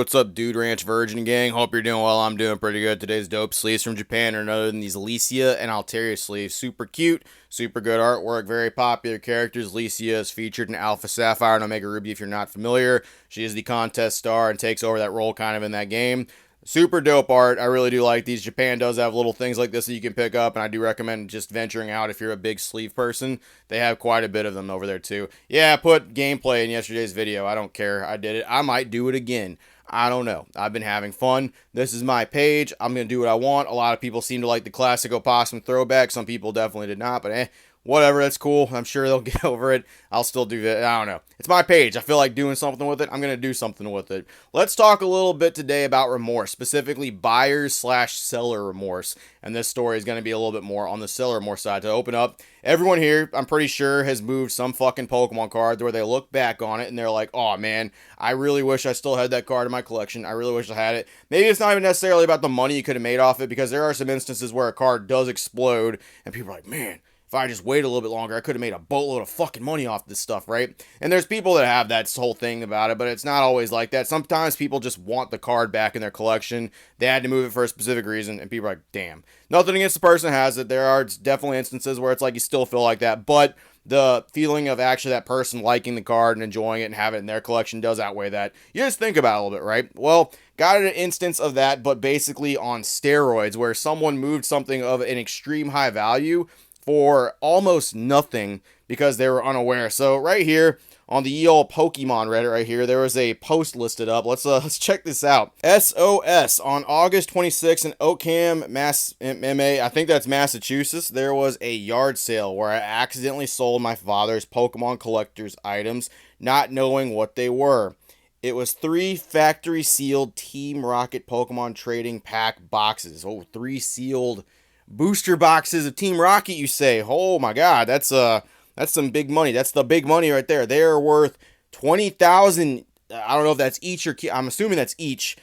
what's up, Dude Ranch Virgin Gang? Hope you're doing well. I'm doing pretty good. Today's dope sleeves from Japan are none other than these Alicia and Altaria sleeves. Super cute, super good artwork, very popular characters. Alicia is featured in Alpha Sapphire and Omega Ruby if you're not familiar. She is the contest star and takes over that role kind of in that game. Super dope art. I really do like these. Japan does have little things like this that you can pick up, and I do recommend just venturing out if you're a big sleeve person. They have quite a bit of them over there too. Yeah, I put gameplay in yesterday's video. I don't care. I did it. I might do it again. I don't know. I've been having fun. This is my page. I'm going to do what I want. A lot of people seem to like the classic opossum throwback. Some people definitely did not, but whatever, that's cool. I'm sure they'll get over it. I'll still do that. I don't know. It's my page. I feel like doing something with it. I'm going to do something with it. Let's talk a little bit today about remorse, specifically buyers/seller remorse. And this story is going to be a little bit more on the seller remorse side. To open up, everyone here, I'm pretty sure, has moved some fucking Pokemon card where they look back on it and they're like, oh man, I really wish I still had that card in my collection. I really wish I had it. Maybe it's not even necessarily about the money you could have made off it, because there are some instances where a card does explode and people are like, man, if I just waited a little bit longer, I could have made a boatload of fucking money off this stuff, right? And there's people that have that whole thing about it, but it's not always like that. Sometimes people just want the card back in their collection. They had to move it for a specific reason, and people are like, damn. Nothing against the person that has it. There are definitely instances where it's like you still feel like that, but the feeling of actually that person liking the card and enjoying it and having it in their collection does outweigh that. You just think about it a little bit, right? Well, got an instance of that, but basically on steroids, where someone moved something of an extreme high value for almost nothing because they were unaware. So right here on the old Pokemon Reddit right here, there was a post listed up. Let's check this out. SOS on August 26th in Oakham, MA. I think that's Massachusetts. There was a yard sale where I accidentally sold my father's Pokemon collector's items, not knowing what they were. It was 3 factory sealed Team Rocket Pokemon trading pack boxes. Oh, 3 sealed booster boxes of Team Rocket, you say? Oh my god, that's some big money. That's the big money right there. They are worth 20,000. I don't know if that's each or I'm assuming that's each.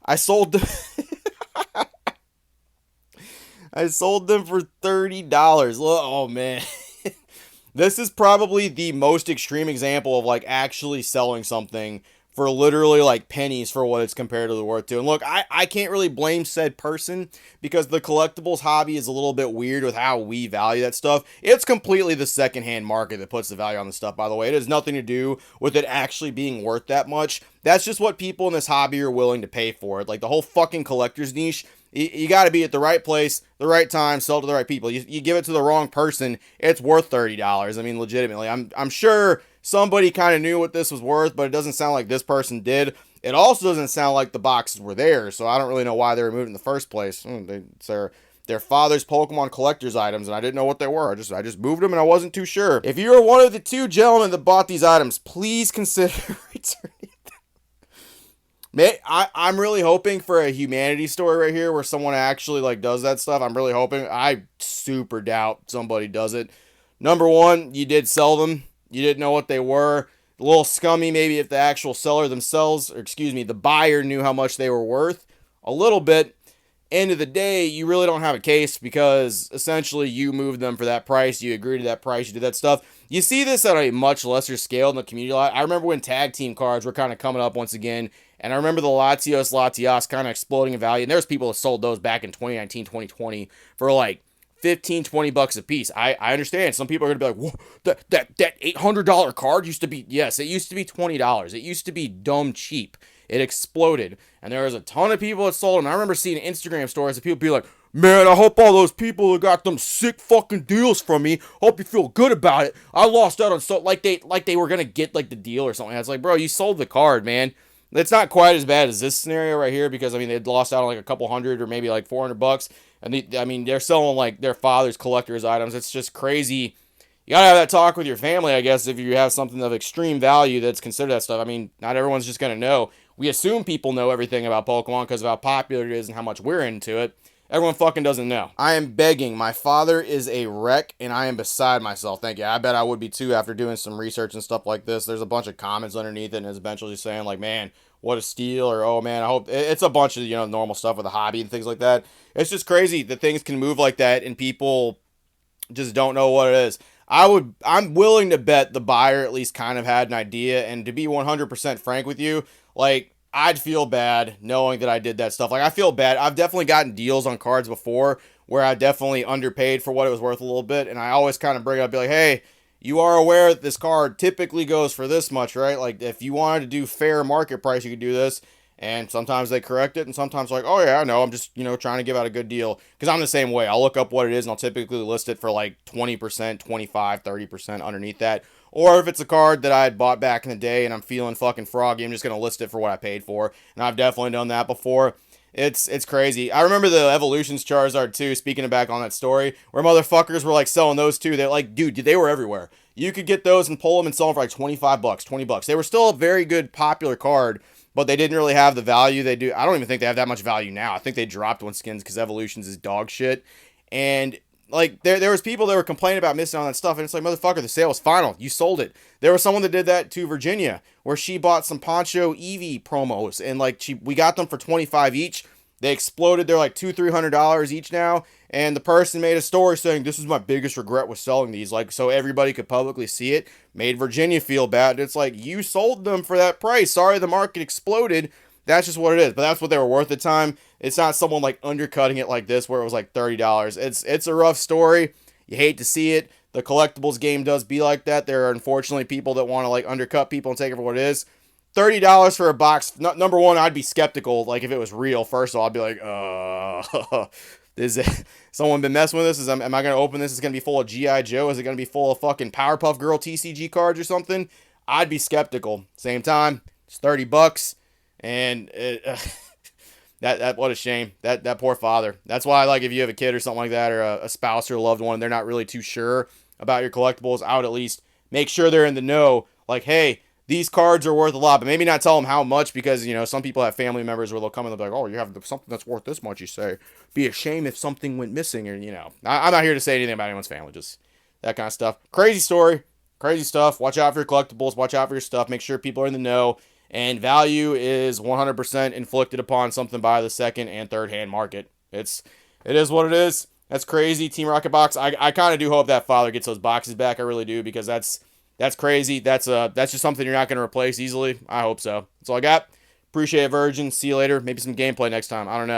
I sold them I sold them for $30. Oh man. This is probably the most extreme example of like actually selling something for literally like pennies for what it's comparatively worth to. And look, I can't really blame said person, because the collectibles hobby is a little bit weird with how we value that stuff. It's completely the secondhand market that puts the value on the stuff, by the way. It has nothing to do with it actually being worth that much. That's just what people in this hobby are willing to pay for it. Like the whole fucking collector's niche, you got to be at the right place, the right time, sell to the right people. You give it to the wrong person, it's worth $30. I mean, legitimately, I'm sure somebody kind of knew what this was worth, but it doesn't sound like this person did. It also doesn't sound like the boxes were there, so I don't really know why they were moved in the first place. It's their father's Pokemon collector's items, and I didn't know what they were. I just moved them, and I wasn't too sure. If you are one of the 2 gentlemen that bought these items, please consider returning them. I'm really hoping for a humanity story right here where someone actually like does that stuff. I'm really hoping. I super doubt somebody does it. Number one, you did sell them. You didn't know what they were. A little scummy maybe if the actual seller themselves, or excuse me, the buyer knew how much they were worth. A little bit. End of the day, you really don't have a case, because essentially you moved them for that price. You agreed to that price. You did that stuff. You see this at a much lesser scale in the community. I remember when tag team cards were kind of coming up once again, and I remember the Latios kind of exploding in value, and there's people that sold those back in 2019, 2020 for like 15, 20 bucks a piece. I understand. Some people are going to be like, whoa, that $800 card used to be, yes, it used to be $20. It used to be dumb cheap. It exploded. And there was a ton of people that sold them. I remember seeing Instagram stories of people be like, man, I hope all those people that got them sick fucking deals from me, hope you feel good about it. I lost out on so like they were going to get like the deal or something. I was like, bro, you sold the card, man. It's not quite as bad as this scenario right here, because I mean they'd lost out on like a couple hundred or maybe like $400, and they're selling like their father's collector's items. It's just crazy. You gotta have that talk with your family, I guess, if you have something of extreme value that's considered that stuff. I mean, not everyone's just gonna know. We assume people know everything about Pokemon because of how popular it is and how much we're into it. Everyone fucking doesn't know. I am begging. My father is a wreck, and I am beside myself. Thank you. I bet I would be too after doing some research and stuff like this. There's a bunch of comments underneath it, and it's eventually saying like, man, what a steal, or oh man, I hope. It's a bunch of normal stuff with a hobby and things like that. It's just crazy that things can move like that, and people just don't know what it is. I'm willing to bet the buyer at least kind of had an idea, and to be 100% frank with you, like, I'd feel bad knowing that I did that stuff. Like, I feel bad. I've definitely gotten deals on cards before where I definitely underpaid for what it was worth a little bit, and I always kind of bring it up, be like, hey, you are aware that this card typically goes for this much, right? Like, if you wanted to do fair market price, you could do this. And sometimes they correct it, and sometimes like, oh yeah, I know, I'm just trying to give out a good deal because I'm the same way. I'll look up what it is, and I'll typically list it for like 20%, 25, 30% underneath that. Or if it's a card that I had bought back in the day and I'm feeling fucking froggy, I'm just gonna list it for what I paid for. And I've definitely done that before. It's crazy. I remember the Evolutions Charizard too, speaking of back on that story, where motherfuckers were like selling those too. They're like, dude, they were everywhere. You could get those and pull them and sell them for like 25 bucks, 20 bucks. They were still a very good popular card, but they didn't really have the value they do. I don't even think they have that much value now. I think they dropped one skins because Evolutions is dog shit. And like there was people that were complaining about missing on that stuff, and it's like, motherfucker, the sale was final. You sold it. There was someone that did that to Virginia, where she bought some Poncho Eevee promos, and like we got them for 25 each. They exploded. They're like $200-300 each now. And the person made a story saying, this is my biggest regret with selling these, like, so everybody could publicly see it. Made Virginia feel bad. And it's like, you sold them for that price. Sorry, the market exploded. That's just what it is. But that's what they were worth at the time. It's not someone like undercutting it like this where it was like $30. It's a rough story. You hate to see it. The collectibles game does be like that. There are unfortunately people that want to like undercut people and take it for what it is. $30 for a box. Number one, I'd be skeptical. Like if it was real, first of all, I'd be like, is it, someone been messing with this? Am I going to open this? Is it going to be full of G.I. Joe? Is it going to be full of fucking Powerpuff Girl TCG cards or something? I'd be skeptical. Same time, it's $30, and that what a shame. That poor father. That's why, like, if you have a kid or something like that, or a spouse or a loved one, and they're not really too sure about your collectibles, I would at least make sure they're in the know. Like, hey, these cards are worth a lot, but maybe not tell them how much, because some people have family members where they'll come and they'll be like, oh, you have something that's worth this much, you say. Be a shame if something went missing, or I'm not here to say anything about anyone's family, just that kind of stuff. Crazy story, crazy stuff. Watch out for your collectibles, watch out for your stuff, make sure people are in the know. And value is 100% inflicted upon something by the second and third hand market. It is what it is. That's crazy. Team Rocket Box. I kind of do hope that father gets those boxes back. I really do, because that's crazy. That's just something you're not going to replace easily. I hope so. That's all I got. Appreciate it, Virgin. See you later. Maybe some gameplay next time. I don't know.